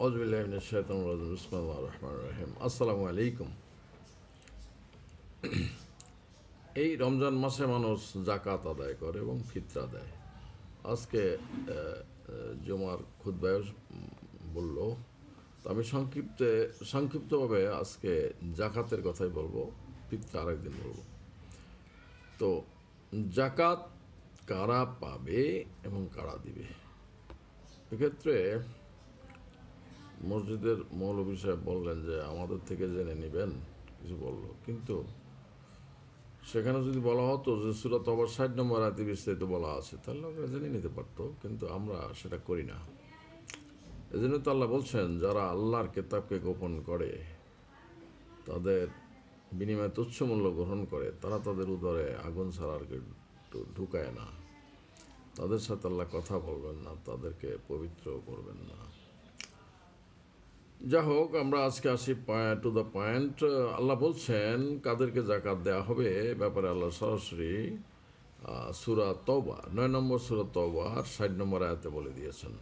আউযুবিল্লাহি মিনাশ শাইতানির রাজিম বিসমিল্লাহির রহমানির রহিম আসসালামু আলাইকুম। এই রমজান মাসে মানুষ জাকাত আদায় করে এবং ফিতরা দেয়। আজকে জুমার খুতবায় বলল, তো আমি সংক্ষিপ্তভাবে আজকে জাকাতের কথাই বলবো, ফিতরা আরেকদিন বলবো। তো জাকাত কারা পাবে এবং কারা দিবে, এক্ষেত্রে মসজিদের মৌলভী সাহেব বললেন যে আমাদের থেকে জেনে নেবেন, কিছু বললো, কিন্তু সেখানে যদি বলা হতো যে সূরা তওবার ৬০ নম্বর আয়াতে বিস্তারিত বলা আছে, তাহলে লোকেরা জেনে নিতে পারতো, কিন্তু আমরা সেটা করি না। এজন্য তো আল্লাহ বলছেন, যারা আল্লাহর কিতাবকে গোপন করে, তাদের বিনিময়ে তুচ্ছ মূল্য গ্রহণ করে, তারা তাদের উদরে আগুন ছাড়া আর ঢুকায় না, তাদের সাথে আল্লাহ কথা বলবেন না, তাদেরকে পবিত্র করবেন না। যা হোক, আমরা আজকে আসি টু দ্য পয়েন্ট। আল্লাহ বলছেন কাদেরকে জাকাত দেওয়া হবে ব্যাপারে আল্লাহ সরাসরি সূরা তওবা ৯ নম্বর সূরা তওবার ৬০ নম্বর আয়াতে বলে দিয়েছেন।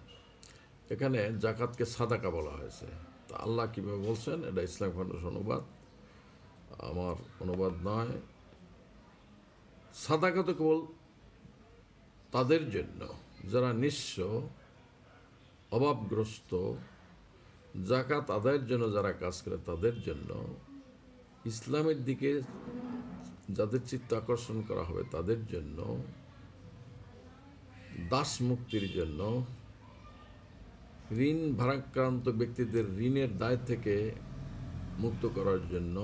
এখানে জাকাতকে সাদাকা বলা হয়েছে। তা আল্লাহ কীভাবে বলছেন, এটা ইসলাম ফাউন্ডেশন অনুবাদ, আমার অনুবাদ নয়। সাদাকা তো কেবল তাদের জন্য যারা নিঃস্ব, অভাবগ্রস্ত, জাকাত আদায়ের জন্য যারা কাজ করে তাদের জন্য, ইসলামের দিকে যাদের চিত্ত আকর্ষণ করা হবে তাদের জন্য, দাস মুক্তির জন্য, ঋণ ভারাক্রান্ত ব্যক্তিদের ঋণের দায় থেকে মুক্ত করার জন্য,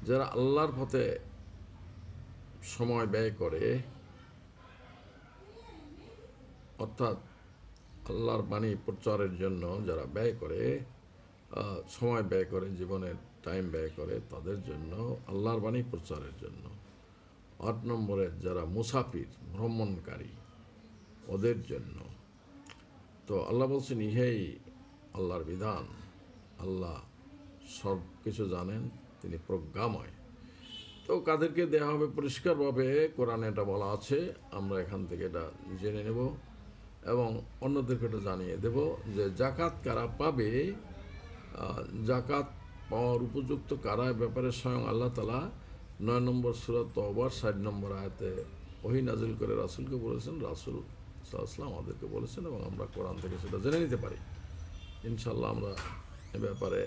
যারা আল্লাহর পথে সময় ব্যয় করে, অর্থাৎ আল্লাহর বাণী প্রচারের জন্য যারা ব্যয় করে, সময় ব্যয় করে, জীবনের টাইম ব্যয় করে, তাদের জন্য, আল্লাহর বাণী প্রচারের জন্য। ৮ নম্বরে যারা মুসাফির, ভ্রমণকারী, ওদের জন্য। তো আল্লাহ বলছেন, ইহেই আল্লাহর বিধান। আল্লাহ সব কিছু জানেন, তিনি প্রজ্ঞাময়। তো কাদেরকে দেওয়া হবে পরিষ্কারভাবে কোরআনে এটা বলা আছে, আমরা এখান থেকে এটা জেনে নেব এবং অন্যদেরকে এটা জানিয়ে দেব যে জাকাত কারা পাবে, জাকাত পাওয়ার উপযুক্ত কারা, ব্যাপারে স্বয়ং আল্লাহ তাআলা ৯ নম্বর সূরা তওবার ৬০ নম্বর আয়াতে ওহী নাজিল করে রাসূলকে বলেছেন, রাসূল সাল্লাল্লাহু আলাইহি ওয়াসাল্লাম আমাদেরকে বলেছেন, এবং আমরা কোরআন থেকে সেটা জেনে নিতে পারি। ইনশাআল্লাহ আমরা এ ব্যাপারে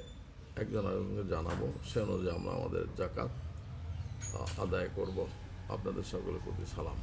একজন আরেকজনকে জানাবো, সে অনুযায়ী আমরা আমাদের জাকাত আদায় করব। আপনাদের সকলের প্রতি সালাম।